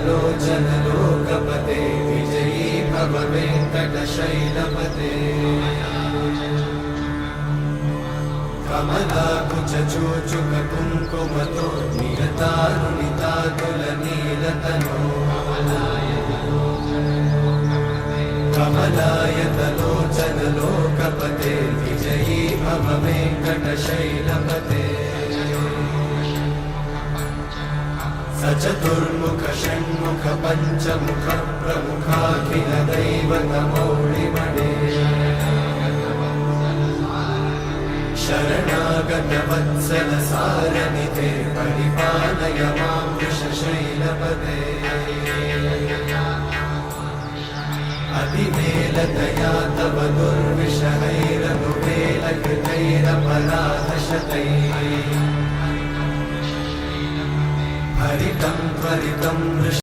कमलायतलोचन लोकपते विजयी भव वेङ्कटशैलपते कमलाकुचूचुक कुङ्कुमतो नियतारुणितातुलनीलतनो कमलायतलोचन लोकपते विजयी भव वेङ्कटशैलपते सचतुर्मुख षण्मुख पञ्चमुख प्रमुखाखिल दैवतमौळिमणे शरणागत वत्सल सारनिधे परिपालय मां वृषशैलपते अतिवेलतया तव दुर्विषहैरनुवेलकृतैरपराधशतैः हरितं त्वरितं